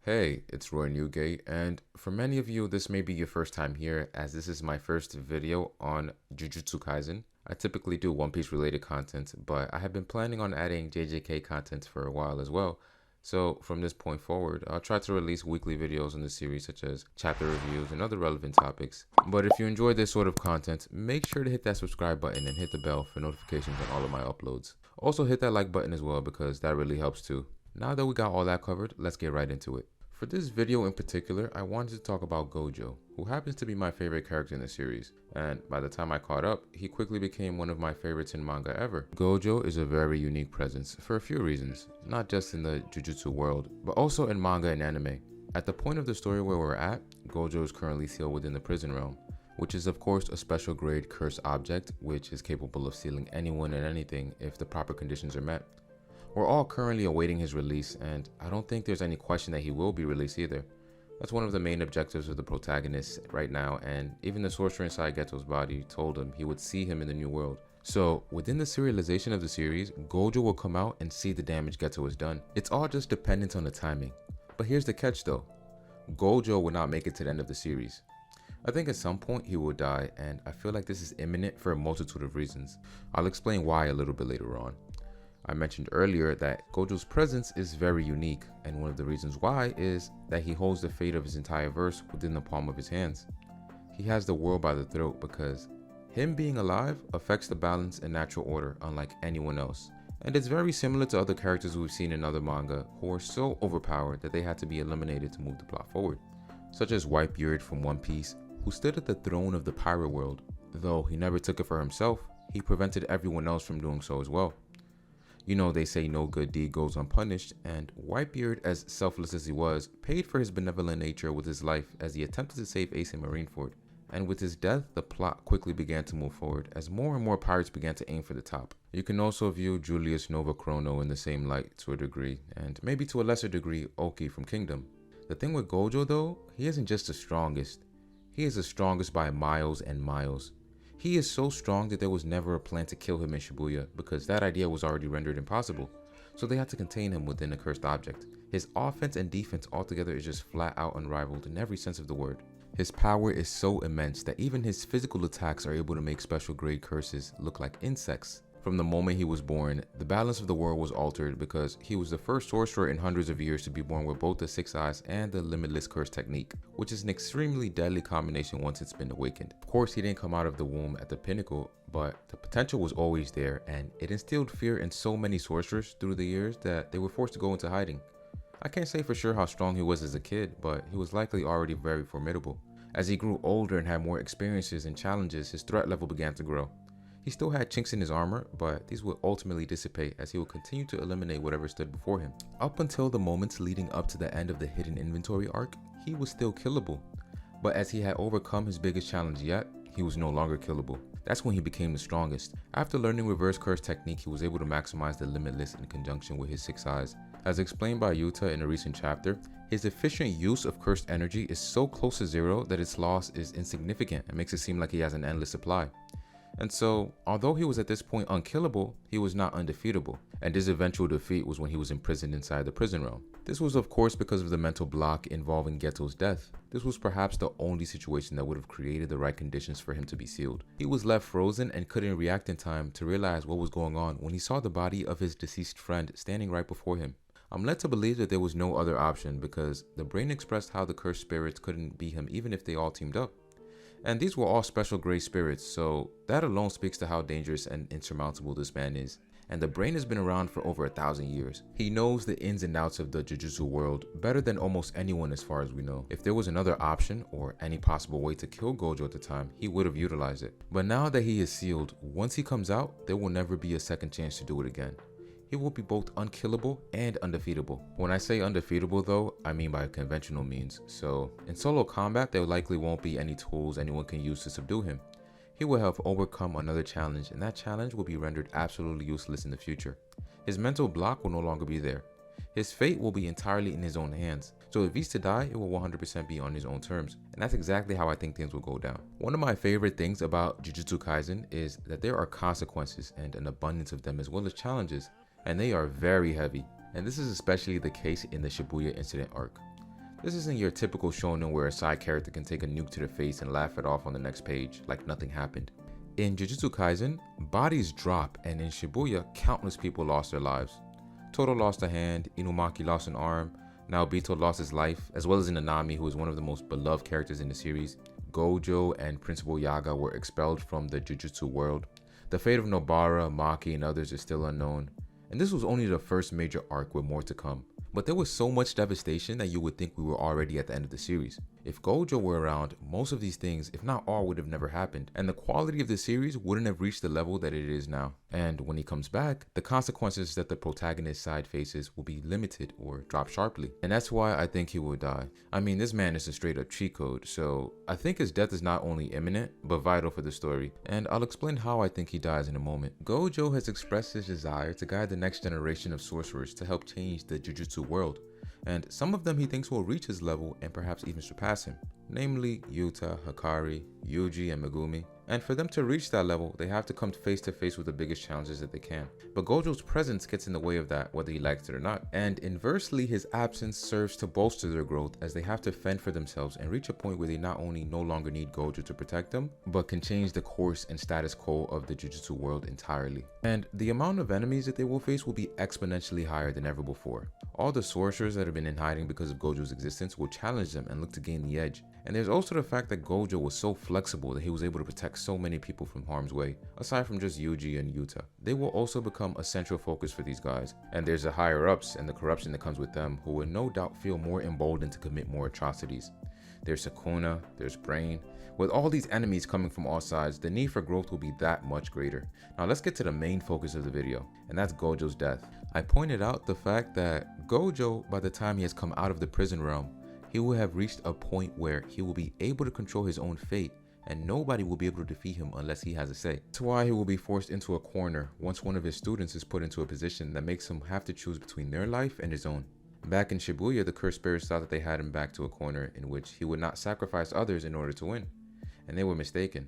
Hey, it's Roy Newgate, and for many of you, this may be your first time here, as this is my first video on Jujutsu Kaisen. I typically do One Piece related content, but I have been planning on adding JJK content for a while as well. So from this point forward, I'll try to release weekly videos on the series such as chapter reviews and other relevant topics. But if you enjoy this sort of content, make sure to hit that subscribe button and hit the bell for notifications on all of my uploads. Also hit that like button as well because that really helps too. Now that we got all that covered, let's get right into it. For this video in particular, I wanted to talk about Gojo, who happens to be my favorite character in the series, and by the time I caught up, he quickly became one of my favorites in manga ever. Gojo is a very unique presence for a few reasons, not just in the Jujutsu world, but also in manga and anime. At the point of the story where we're at, Gojo is currently sealed within the prison realm, which is of course a special grade cursed object which is capable of sealing anyone and anything if the proper conditions are met. We're all currently awaiting his release, and I don't think there's any question that he will be released either. That's one of the main objectives of the protagonist right now, and even the sorcerer inside Geto's body told him he would see him in the new world. So within the serialization of the series, Gojo will come out and see the damage Geto has done. It's all just dependent on the timing. But here's the catch though, Gojo will not make it to the end of the series. I think at some point he will die, and I feel like this is imminent for a multitude of reasons. I'll explain why a little bit later on. I mentioned earlier that Gojo's presence is very unique, and one of the reasons why is that he holds the fate of his entire verse within the palm of his hands. He has the world by the throat because him being alive affects the balance and natural order unlike anyone else. And it's very similar to other characters we've seen in other manga who are so overpowered that they had to be eliminated to move the plot forward, such as Whitebeard from One Piece, who stood at the throne of the pirate world. Though he never took it for himself, he prevented everyone else from doing so as well. You know, they say no good deed goes unpunished, and Whitebeard, as selfless as he was, paid for his benevolent nature with his life as he attempted to save Ace and Marineford. And with his death, the plot quickly began to move forward as more and more pirates began to aim for the top. You can also view Julius Novachrono in the same light to a degree, and maybe to a lesser degree Oki from Kingdom. The thing with Gojo though, he isn't just the strongest. He is the strongest by miles and miles. He is so strong that there was never a plan to kill him in Shibuya because that idea was already rendered impossible. So they had to contain him within a cursed object. His offense and defense altogether is just flat out unrivaled in every sense of the word. His power is so immense that even his physical attacks are able to make special grade curses look like insects. From the moment he was born, the balance of the world was altered because he was the first sorcerer in hundreds of years to be born with both the Six Eyes and the Limitless Curse technique, which is an extremely deadly combination once it's been awakened. Of course, he didn't come out of the womb at the pinnacle, but the potential was always there, and it instilled fear in so many sorcerers through the years that they were forced to go into hiding. I can't say for sure how strong he was as a kid, but he was likely already very formidable. As he grew older and had more experiences and challenges, his threat level began to grow. He still had chinks in his armor, but these would ultimately dissipate as he would continue to eliminate whatever stood before him. Up until the moments leading up to the end of the hidden inventory arc, he was still killable. But as he had overcome his biggest challenge yet, he was no longer killable. That's when he became the strongest. After learning reverse curse technique, he was able to maximize the Limitless in conjunction with his Six Eyes. As explained by Yuta in a recent chapter, his efficient use of cursed energy is so close to zero that its loss is insignificant and makes it seem like he has an endless supply. And so, although he was at this point unkillable, he was not undefeatable, and his eventual defeat was when he was imprisoned inside the prison realm. This was of course because of the mental block involving Geto's death. This was perhaps the only situation that would have created the right conditions for him to be sealed. He was left frozen and couldn't react in time to realize what was going on when he saw the body of his deceased friend standing right before him. I'm led to believe that there was no other option because the brain expressed how the cursed spirits couldn't be him even if they all teamed up. And these were all special grade spirits, so that alone speaks to how dangerous and insurmountable this man is. And the brain has been around for over 1,000 years. He knows the ins and outs of the Jujutsu world better than almost anyone as far as we know. If there was another option or any possible way to kill Gojo at the time, he would have utilized it. But now that he is sealed, once he comes out, there will never be a second chance to do it again. He will be both unkillable and undefeatable. When I say undefeatable though, I mean by conventional means. So in solo combat, there likely won't be any tools anyone can use to subdue him. He will have overcome another challenge, and that challenge will be rendered absolutely useless in the future. His mental block will no longer be there. His fate will be entirely in his own hands. So if he's to die, it will 100% be on his own terms. And that's exactly how I think things will go down. One of my favorite things about Jujutsu Kaisen is that there are consequences and an abundance of them as well as challenges. And they are very heavy, and this is especially the case in the Shibuya incident arc. This isn't your typical shonen where a side character can take a nuke to the face and laugh it off on the next page like nothing happened. In Jujutsu Kaisen, bodies drop, and in Shibuya, countless people lost their lives. Todo lost a hand, Inumaki lost an arm, Naobito lost his life, as well as Nanami, who is one of the most beloved characters in the series. Gojo and Principal Yaga were expelled from the Jujutsu world. The fate of Nobara, Maki, and others is still unknown. And this was only the first major arc with more to come. But there was so much devastation that you would think we were already at the end of the series. If Gojo were around, most of these things, if not all, would have never happened, and the quality of the series wouldn't have reached the level that it is now. And when he comes back, the consequences that the protagonist's side faces will be limited or drop sharply. And that's why I think he will die. I mean, this man is a straight up cheat code, so I think his death is not only imminent, but vital for the story. And I'll explain how I think he dies in a moment. Gojo has expressed his desire to guide the next generation of sorcerers to help change the Jujutsu world. And some of them he thinks will reach his level and perhaps even surpass him, namely Yuta, Hikari, Yuji, and Megumi. And for them to reach that level, they have to come face to face with the biggest challenges that they can. But Gojo's presence gets in the way of that, whether he likes it or not. And inversely, his absence serves to bolster their growth as they have to fend for themselves and reach a point where they not only no longer need Gojo to protect them, but can change the course and status quo of the Jujutsu world entirely. And the amount of enemies that they will face will be exponentially higher than ever before. All the sorcerers that have been in hiding because of Gojo's existence will challenge them and look to gain the edge. And there's also the fact that Gojo was so flexible that he was able to protect so many people from harm's way, aside from just Yuji and Yuta. They will also become a central focus for these guys. And there's the higher ups and the corruption that comes with them, who will no doubt feel more emboldened to commit more atrocities. There's Sukuna, there's Brain. With all these enemies coming from all sides, the need for growth will be that much greater. Now let's get to the main focus of the video, and that's Gojo's death. I pointed out the fact that Gojo, by the time he has come out of the prison realm, he will have reached a point where he will be able to control his own fate, and nobody will be able to defeat him unless he has a say. That's why he will be forced into a corner once one of his students is put into a position that makes him have to choose between their life and his own. Back in Shibuya, the cursed spirits thought that they had him back to a corner in which he would not sacrifice others in order to win, and they were mistaken.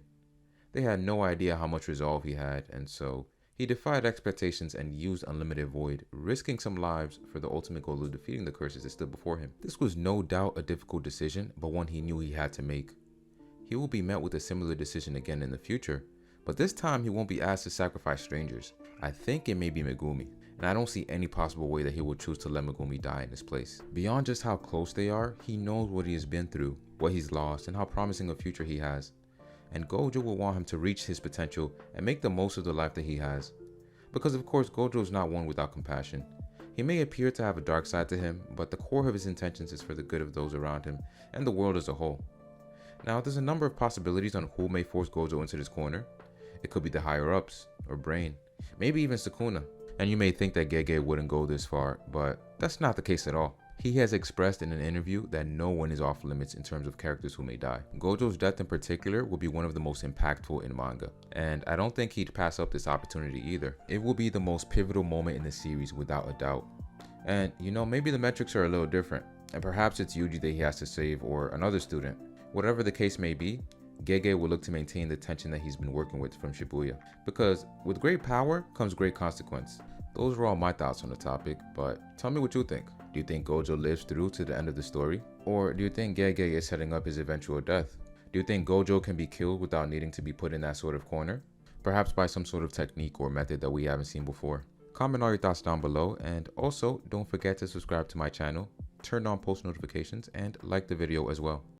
They had no idea how much resolve he had, and so he defied expectations and used Unlimited Void, risking some lives for the ultimate goal of defeating the curses that stood before him. This was no doubt a difficult decision, but one he knew he had to make. He will be met with a similar decision again in the future, but this time he won't be asked to sacrifice strangers. I think it may be Megumi, and I don't see any possible way that he will choose to let Megumi die in his place. Beyond just how close they are, he knows what he has been through, what he's lost, and how promising a future he has. And Gojo will want him to reach his potential and make the most of the life that he has. Because of course Gojo is not one without compassion. He may appear to have a dark side to him, but the core of his intentions is for the good of those around him and the world as a whole. Now there's a number of possibilities on who may force Gojo into this corner. It could be the higher ups, or Brain, maybe even Sukuna. And you may think that Gege wouldn't go this far, but that's not the case at all. He has expressed in an interview that no one is off limits in terms of characters who may die. Gojo's death in particular will be one of the most impactful in manga, and I don't think he'd pass up this opportunity either. It will be the most pivotal moment in the series without a doubt. And you know, maybe the metrics are a little different, and perhaps it's Yuji that he has to save or another student. Whatever the case may be, Gege will look to maintain the tension that he's been working with from Shibuya, because with great power comes great consequence. Those were all my thoughts on the topic, but tell me what you think. Do you think Gojo lives through to the end of the story? Or do you think Gege is setting up his eventual death? Do you think Gojo can be killed without needing to be put in that sort of corner? Perhaps by some sort of technique or method that we haven't seen before. Comment all your thoughts down below, and also don't forget to subscribe to my channel, turn on post notifications, and like the video as well.